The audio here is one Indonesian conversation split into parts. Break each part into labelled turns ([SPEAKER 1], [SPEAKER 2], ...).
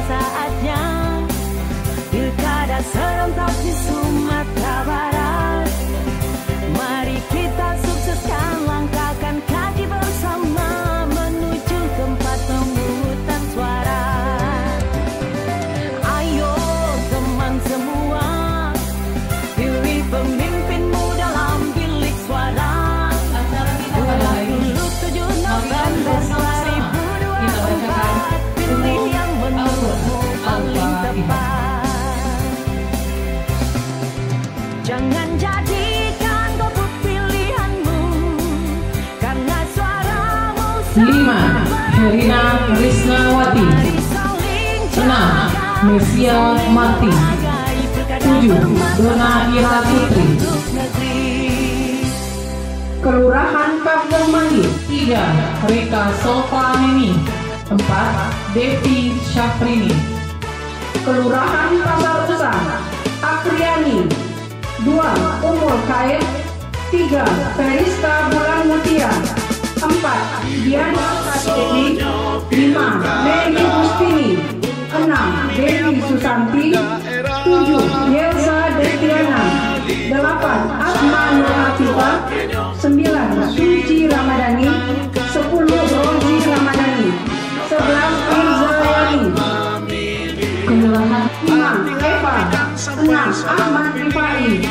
[SPEAKER 1] saatnya pilkada serentak di Sumatera Barat. Mari kita sukseskan, langkahkan kaki bersama menuju tempat pemungutan suara. Ayo teman semua, pilih pemimpinmu dalam bilik suara. Mulai dulu 7 November 2024, pilih yang menurutmu paling tepat. Jangan jadikan golput pilihanmu, karena suaramu
[SPEAKER 2] 5. Herina Risnawati. 6. Mesia Marti. 7. Dona Ira Putri. Kelurahan Kampung Mandi. 3. Rika Solvaneni. 4. Devi Syafrini. Kelurahan Pasar Usah. Apriani. 2. Umur Kait. 3. Feriska Bulan Mutia. 4. Diana Sastini. 5. Mary Gustini. 6. Dewi Susanti. 7. Yelza Destiana. 8. Asma Nur Afifah. 9. Suci Ramadhani. 10. Rozi Ramadhani. 11. Irza Yani. Kelurahan 5. Eva. 6. Ahmad Rifai.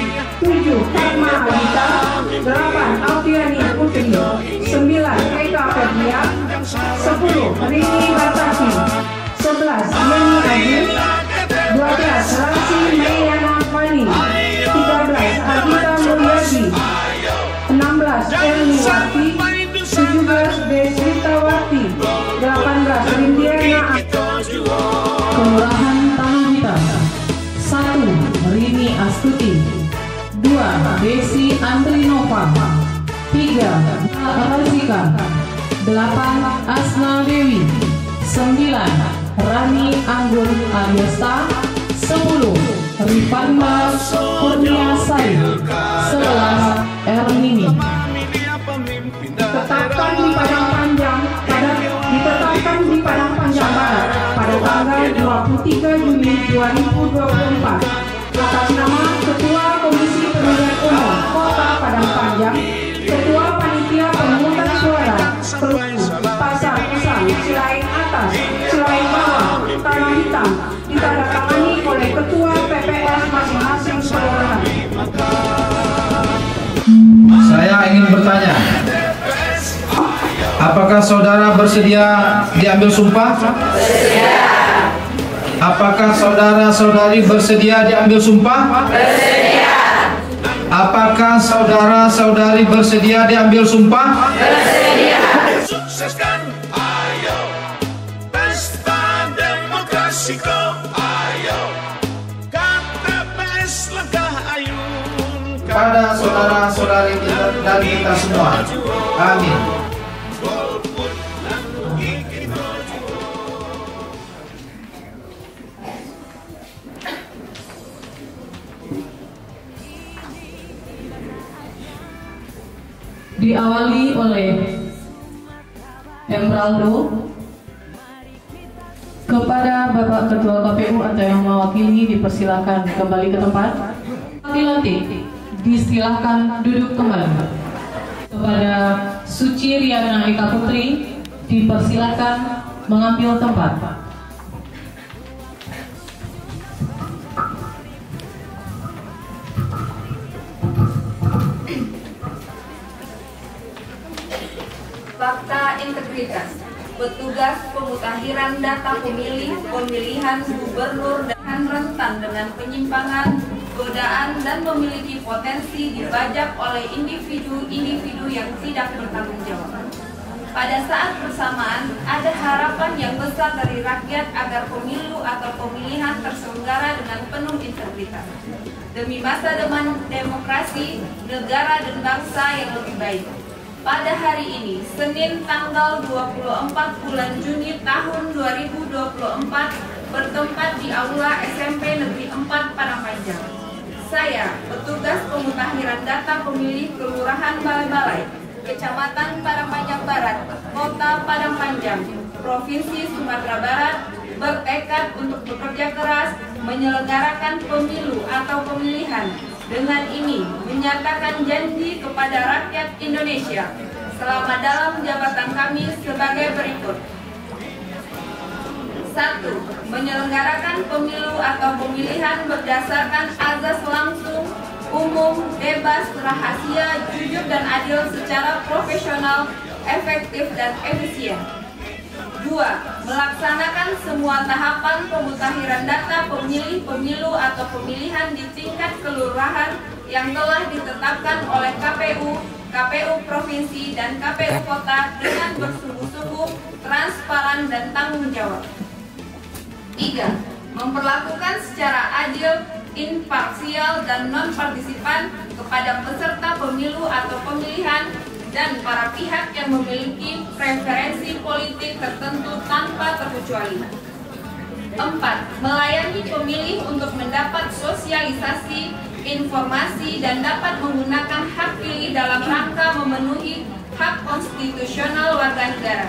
[SPEAKER 2] 7. Fatma Adita. 8. Alfiani Putri. 9. Eka Ferdia. 10. Rini Bataki. 11. Yeni Aziz. 12. Rasi Mayana Fani. 13. Agita Mulyadi. 16. Elni Wati. 17. Deswitawati. 18. Rindiana. Kelurahan Tanah Hitam. 1. Rini Astuti. 2. Desi Andrinova. 3. Razika. 8. Asna Dewi. 9. Rani Anggun Agyasta. 10. Rifanda Kurniasari. 11. Ernini. Ditetapkan di Padang Panjang Barat pada tanggal 23 Juni 2024 atas nama Ketua Komisi Pemilihan Umum Kota Padang Panjang, Ketua Panitia Pemungutan Suara, Pasar Usang, Selain Atas, Selain Bawah, Tanah Hitam, ditandatangani oleh Ketua PPS masing-masing kelurahan.
[SPEAKER 3] Saya ingin bertanya, apakah saudara bersedia diambil sumpah?
[SPEAKER 4] Bersedia.
[SPEAKER 3] Apakah saudara-saudari bersedia diambil sumpah?
[SPEAKER 4] Bersedia.
[SPEAKER 3] Apakah saudara-saudari bersedia diambil sumpah?
[SPEAKER 4] Bersedia.
[SPEAKER 5] Sukseskan, ayo, pesta demokrasiku, ayo, KPPS langkah ayun.
[SPEAKER 3] Pada saudara-saudari kita dan kita semua. Amin.
[SPEAKER 2] Diawali oleh Emeraldo. Kepada Bapak Ketua KPU atau yang mewakili dipersilakan kembali ke tempat. Dilantik, disilakan duduk kembali. Kepada Suci Riana Eka Putri dipersilakan mengambil tempat.
[SPEAKER 6] Fakta integritas. Petugas pemutahiran data pemilih, pemilihan gubernur dan rentan dengan penyimpangan, godaan, dan memiliki potensi dibajak oleh individu-individu yang tidak bertanggung jawab. Pada saat bersamaan, ada harapan yang besar dari rakyat agar pemilu atau pemilihan terselenggara dengan penuh integritas. Demi masa depan demokrasi, negara dan bangsa yang lebih baik. Pada hari ini, Senin tanggal 24 bulan Juni tahun 2024, bertempat di Aula SMP Negeri 4 Padang Panjang. Saya, petugas pemutahiran data pemilih Kelurahan Balai-Balai, Kecamatan Padang Panjang Barat, Kota Padang Panjang, Provinsi Sumatera Barat, bertekad untuk bekerja keras menyelenggarakan pemilu atau pemilihan. Dengan ini menyatakan janji kepada rakyat Indonesia selama dalam jabatan kami sebagai berikut. 1. Menyelenggarakan pemilu atau pemilihan berdasarkan azas langsung, umum, bebas, rahasia, jujur dan adil secara profesional, efektif dan efisien. 2. Melaksanakan semua tahapan pemutahiran data pemilih pemilu atau pemilihan di tingkat kelurahan yang telah ditetapkan oleh KPU, KPU Provinsi, dan KPU Kota dengan bersungguh-sungguh, transparan, dan tanggung jawab. 3. Memperlakukan secara adil, imparsial, dan non-partisipan kepada peserta pemilu atau pemilihan dan para pihak yang memiliki preferensi politik tertentu tanpa terkecuali. 4. Melayani pemilih untuk mendapat sosialisasi, informasi, dan dapat menggunakan hak pilih dalam rangka memenuhi hak konstitusional warga negara.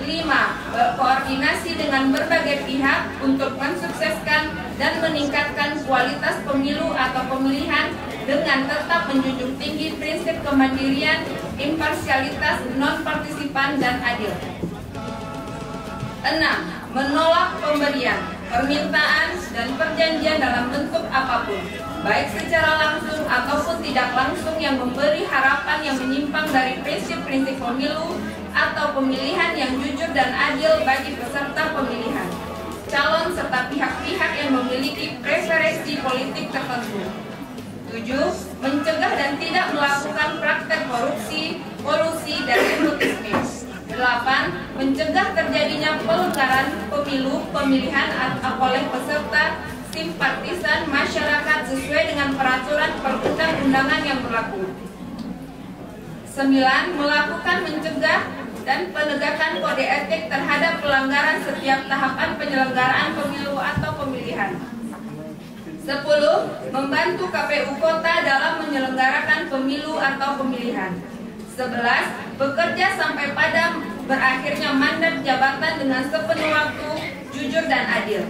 [SPEAKER 6] 5. Berkoordinasi dengan berbagai pihak untuk mensukseskan dan meningkatkan kualitas pemilu atau pemilihan dengan tetap menjunjung tinggi prinsip kemandirian, imparsialitas, non-partisipan, dan adil. 6. Menolak pemberian, permintaan, dan perjanjian dalam bentuk apapun, baik secara langsung ataupun tidak langsung yang memberi harapan yang menyimpang dari prinsip-prinsip pemilu atau pemilihan yang jujur dan adil bagi peserta pemilihan, calon serta pihak-pihak yang memiliki preferensi politik tertentu. 7. Mencegah dan tidak melakukan praktek korupsi, kolusi, dan nepotisme. 8. Mencegah terjadinya pelanggaran pemilu, pemilihan oleh peserta, simpatisan, masyarakat sesuai dengan peraturan perundang-undangan yang berlaku. 9. Melakukan mencegah dan penegakan kode etik terhadap pelanggaran setiap tahapan penyelenggaraan pemilu atau pemilihan. 10. Membantu KPU Kota dalam menyelenggarakan pemilu atau pemilihan. 11. Bekerja sampai pada berakhirnya mandat jabatan dengan sepenuh waktu, jujur dan adil.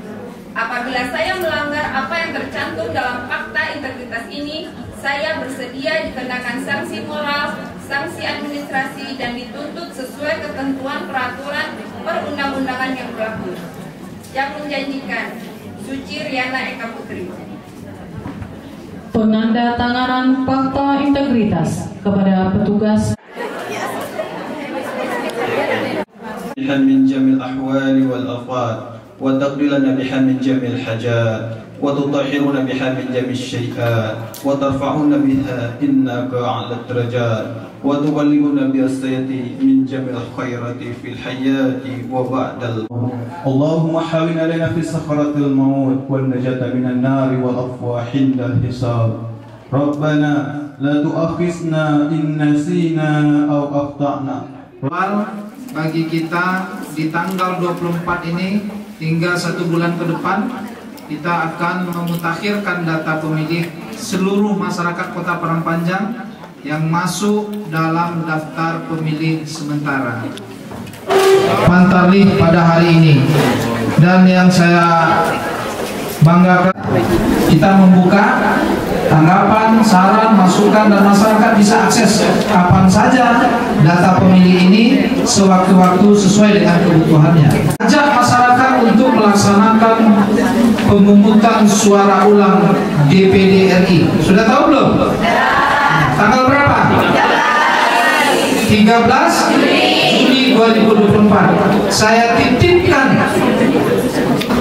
[SPEAKER 6] Apabila saya melanggar apa yang tercantum dalam fakta integritas ini, saya bersedia dikenakan sanksi moral, sanksi administrasi, dan dituntut sesuai ketentuan peraturan perundang-undangan yang berlaku. Yang menjanjikan, Suci Riana Eka Putri.
[SPEAKER 2] Penandatanganan fakta integritas kepada petugas
[SPEAKER 7] من جميع الأحوال والأفراد وتقضي لنا بها من جميع الحاجات وتطهرنا بها من جميع الشيئات وترفعنا بها إنك أعلى الدرجات وتبلغنا بالسيئات من جميع الخيرات في الحياة وبعد الموت. اللهم حاول علينا في سكرات الموت والنجاة من النار والعفو عند الحساب. ربنا لا تؤاخذنا إن نسينا أو أخطأنا.
[SPEAKER 3] Bagi kita di tanggal 24 ini hingga 1 bulan ke depan kita akan memutakhirkan data pemilih seluruh masyarakat Kota Parangpanjang yang masuk dalam daftar pemilih sementara Pantarlih pada hari ini. Dan yang saya banggakan, kita membuka tanggapan, saran, masukan, dan masyarakat bisa akses kapan saja data pemilih ini sewaktu-waktu sesuai dengan kebutuhannya. Ajak masyarakat untuk melaksanakan pemungutan suara ulang DPD RI. Sudah tahu belum? Tanggal berapa? 13 Juni 2024. Saya titipkan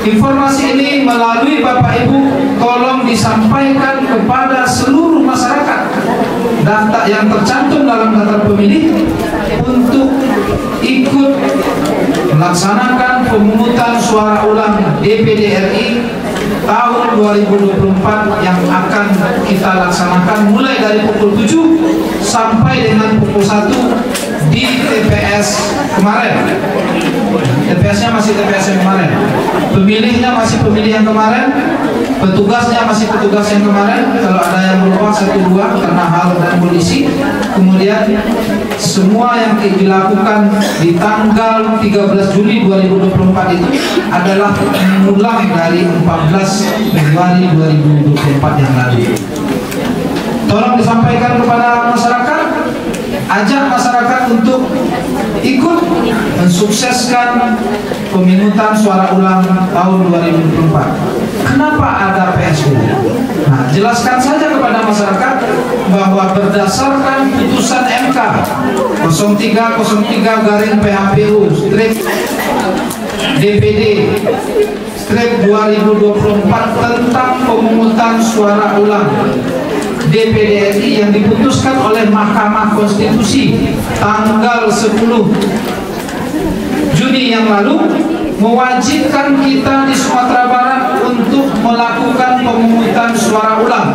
[SPEAKER 3] informasi ini melalui Bapak Ibu, tolong disampaikan kepada seluruh masyarakat data yang tercantum dalam daftar pemilih untuk ikut melaksanakan pemungutan suara ulang DPD RI tahun 2024 yang akan kita laksanakan mulai dari pukul 7 sampai dengan pukul 1 di TPS kemarin. TPS-nya masih TPS yang kemarin, pemilihnya masih pemilih yang kemarin, petugasnya masih petugas yang kemarin. Kalau ada yang berubah 1-2 karena hal dan kondisi, kemudian semua yang dilakukan di tanggal 13 Juli 2024 itu adalah mengulang dari 14 Februari 2024 yang lalu. Tolong disampaikan kepada masyarakat, ajak masyarakat untuk ikut mensukseskan pemungutan suara ulang tahun 2024. Kenapa ada PSU? Nah, jelaskan saja kepada masyarakat bahwa berdasarkan putusan MK 0303/PHPU strip DPD strip 2024 tentang pemungutan suara ulang DPD RI yang diputuskan oleh Mahkamah Konstitusi tanggal 10 Juni yang lalu, mewajibkan kita di Sumatera Barat untuk melakukan pemungutan suara ulang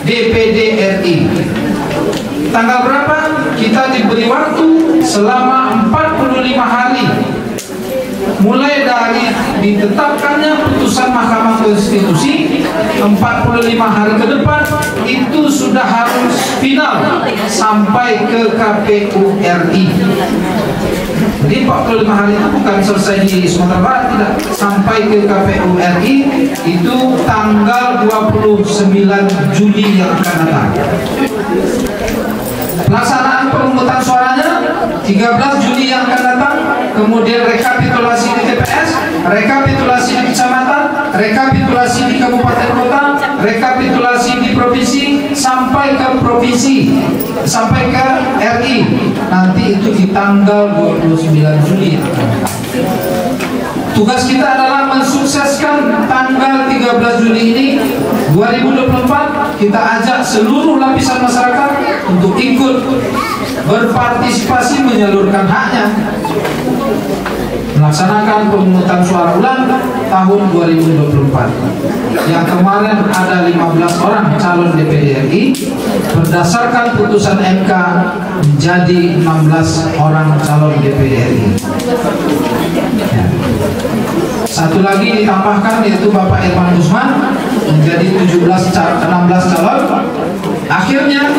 [SPEAKER 3] DPD RI. Tanggal berapa? Kita diberi waktu selama 45 hari mulai dari ditetapkannya putusan Mahkamah Konstitusi. 45 hari ke depan itu sudah harus final sampai ke KPU RI. Jadi 45 hari itu bukan selesai di Sumatera Barat, tidak, sampai ke KPU RI itu tanggal 29 Juli yang akan datang. Pelaksanaan pemungutan suaranya 13 Juli yang akan datang, kemudian rekapitulasi di TPS, rekapitulasi di kecamatan, rekapitulasi di kabupaten kota, rekapitulasi di provinsi, sampai ke provinsi, sampai ke RI. Nanti itu di tanggal 29 Juli. Tugas kita adalah mensukseskan tanggal 13 Juli ini 2024. Kita ajak seluruh lapisan masyarakat untuk ikut berpartisipasi menyalurkan haknya melaksanakan pemungutan suara ulang tahun 2024. Yang kemarin ada 15 orang calon DPD RI, berdasarkan putusan MK menjadi 16 orang calon DPD RI. Ya. Satu lagi ditambahkan, yaitu Bapak Irman Gusman menjadi 16 calon. Akhirnya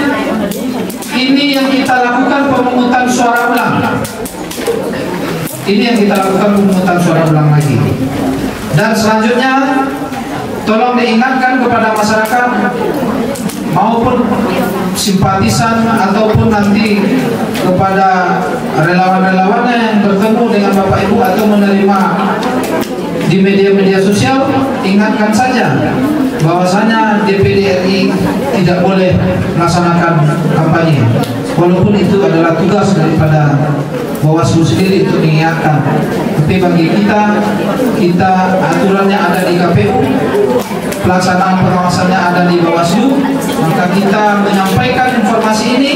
[SPEAKER 3] ini yang kita lakukan pemungutan suara ulang. Ini yang kita lakukan pemungutan suara ulang lagi. Dan selanjutnya tolong diingatkan kepada masyarakat maupun simpatisan ataupun nanti kepada relawan-relawan yang bertemu dengan Bapak Ibu atau menerima di media-media sosial, ingatkan saja bahwasanya DPD RI tidak boleh melaksanakan kampanye, walaupun itu adalah tugas daripada Bawaslu sendiri untuk mengingatkan. Tapi bagi kita aturannya ada di KPU, pelaksanaan pengawasannya ada di Bawaslu, maka kita menyampaikan informasi ini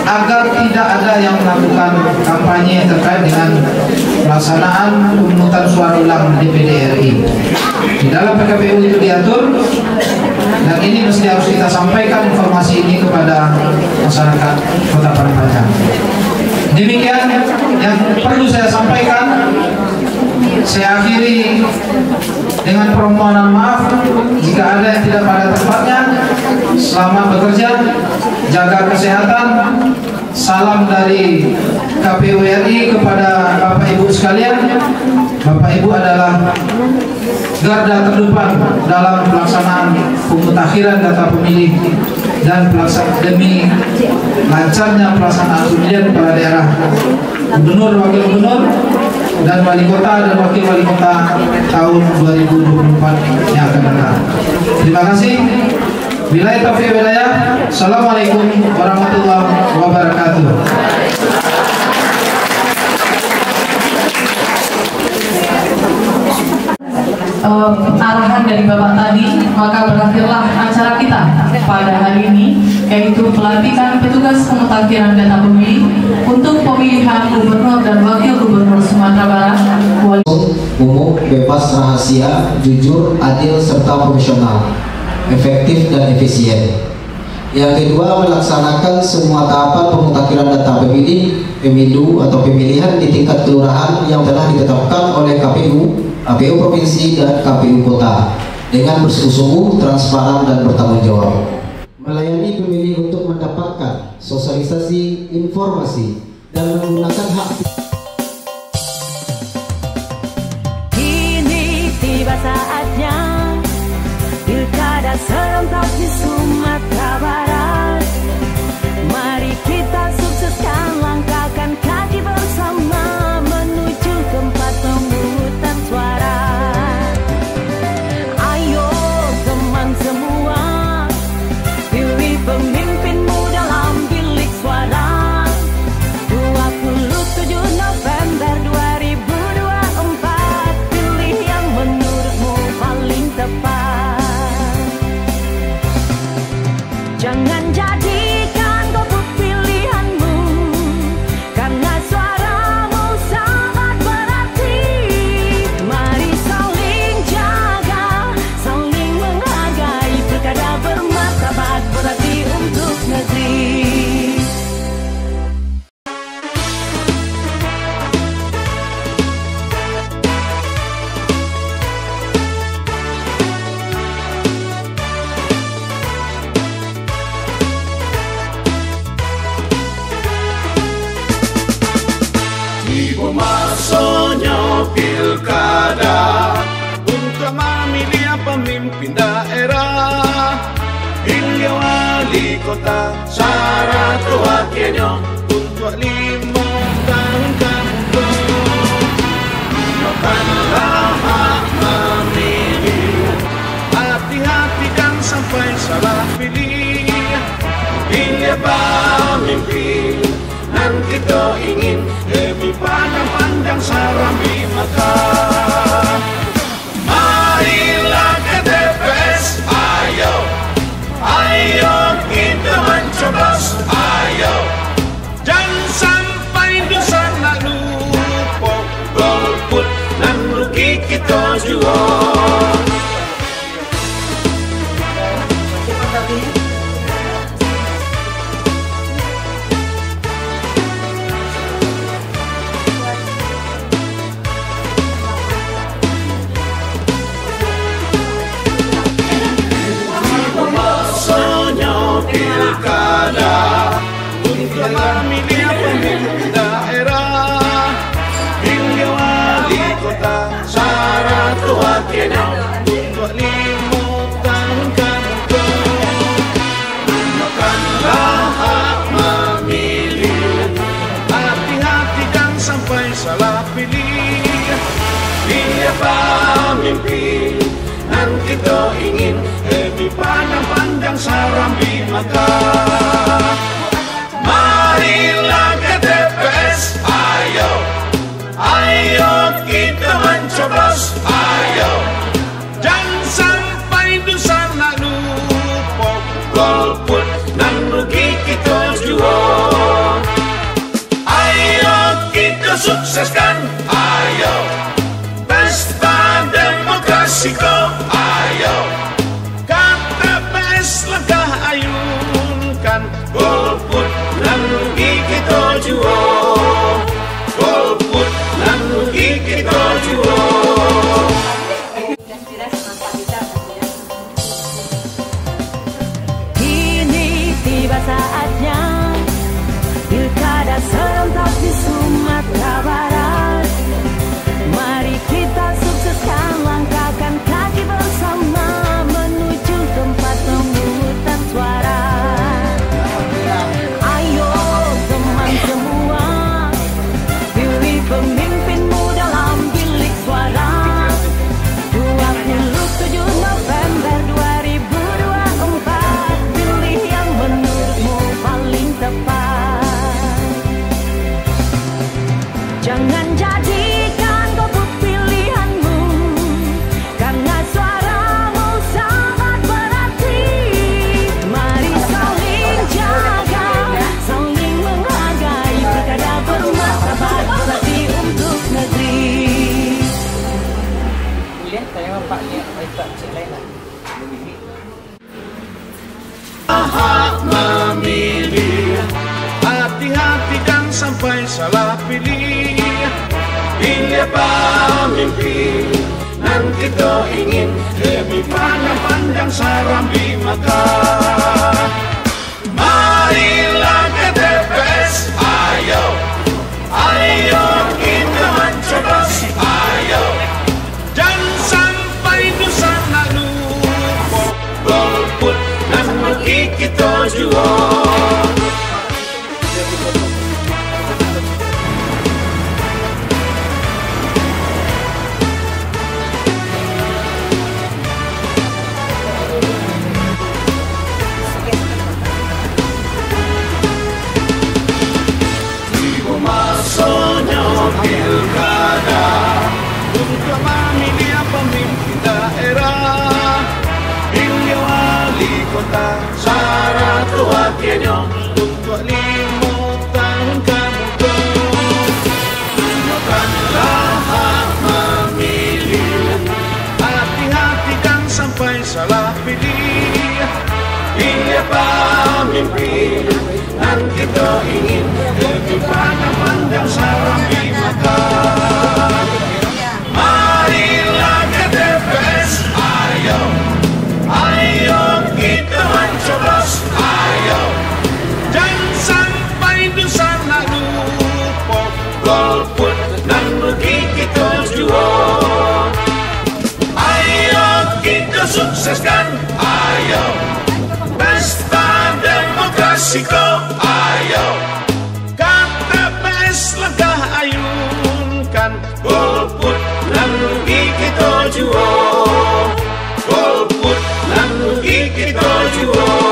[SPEAKER 3] agar tidak ada yang melakukan kampanye terkait dengan pelaksanaan pemungutan suara ulang DPD RI. Di dalam PKPU itu diatur, dan ini mesti harus kita sampaikan informasi ini kepada masyarakat Kota Parepare. Demikian yang perlu saya sampaikan. Saya akhiri dengan permohonan maaf jika ada yang tidak pada tempatnya. Selamat bekerja, jaga kesehatan. Salam dari KPU RI kepada Bapak Ibu sekalian. Bapak Ibu adalah garda terdepan dalam pelaksanaan pemutakhiran data pemilih dan demi lancarnya pelaksanaan pemilihan kepala daerah, gubernur, wakil gubernur, dan wali kota dan wakil wali kota tahun 2024 yang akan datang. Terima kasih. Billahi taufiq wal hidayah. Assalamualaikum warahmatullahi wabarakatuh.
[SPEAKER 1] Arahan dari Bapak tadi, maka berakhirlah acara kita pada hari ini, yaitu pelantikan petugas pemutakhiran data pemilih untuk pemilihan gubernur dan wakil gubernur Sumatera Barat.
[SPEAKER 8] Umum, bebas, rahasia, jujur, adil, serta profesional, efektif dan efisien. Yang kedua, melaksanakan semua tahapan pemutakhiran data pemilu atau pemilihan di tingkat kelurahan yang telah ditetapkan oleh KPU Provinsi dan KPU Kota dengan bersungguh-sungguh, transparan dan bertanggung jawab. Melayani pemilih untuk mendapatkan sosialisasi informasi dan menggunakan hak.
[SPEAKER 9] Kini tiba saatnya pilkada serentak di Sumatera Barat. Mari kita sukseskan, langkahkan kaki bersama menuju tempat pemungutan suara. Ayo teman semua, pilih pemimpinmu dalam bilik suara. 27 November 2024, pilih yang menurutmu paling tepat. Jangan jadikan golput pilihanmu, karena suaramu sangat berarti. Mari saling jaga, saling menghargai, pilkada bermartabat berarti untuk negeri.
[SPEAKER 5] Tiba masanya pilkada untuk memilih pemimpin daerah, pilih wali kota, syarat wakilnya untuk 5 tahun kamu. Gunakanlah hak memilih, hati-hatikan sampai salah pilih. Pilih pemimpin dan kita ingin lebih panjang serambi maka. Marilah ke TPS, ayo, ayo kita mencoblos, ayo. Jangan sampai dosa nak lupa, golput dan rugi kita jua. Pilkada untuk memilih pemimpin daerah, pilih wali kota, syarat wakilnya untuk 5 tahun kamu. Gunakanlah hak memilih, hati-hatikan sampai salah pilih. Pilih pemimpin dan kita ingin lebih panjang serambi maka. Marilah ke TPS, ayo, ayo kita mencoblos, ayo. Jangan sampai dosa nak lupa, golput dan rugi kita jua. Ayo kita sukseskan, ayo, pesta demokrasi kau, ayo. KTPS langkah ayunkan, golput dan rugi kita jua, golput dan rugi kita jua.
[SPEAKER 9] Kini tiba saatnya pilkada serentak di Sumatera Barat. Mari kita sukseskan, langkahkan kaki bersama menuju tempat pemungutan suara. Ayo teman semua, pilih pemimpinmu dalam bilik suara. 27 November 2024, pilih yang menurutmu paling tepat. Jangan jadikan golput pilihanmu, karena suaramu sangat berarti. Mari saling jaga, saling menghargai, pilkada bermartabat berarti untuk negeri.
[SPEAKER 5] Hak pilih, pilih pemimpin nan kita ingin lebih panjang Sarambi maka. Marilah ke TPS, ayo, ayo kita mencoblos, ayo. Jangan sampai dosa nak lupa, golput dan muki kita jual. Pilkada untuk memilih pemimpin daerah, pilih wali kota syarat wakilnya untuk 5 tahun kemudian. Gunakanlah hak memilih, hati-hati kan sampai salah pilih, pilih pemimpin dan kita ingin lebih panjang Sarambi maka. Marilah ke TPS, ayo, ayo kita mencoblos, ayo. Jangan sampai dosa nak lupa, golput dan rugi kita jual. Ayo kita sukseskan, ayo, pesta demokrasi kau, ayo. KTPS langkah ayunkan, golput dan rugi kita jual, golput dan rugi kita jual.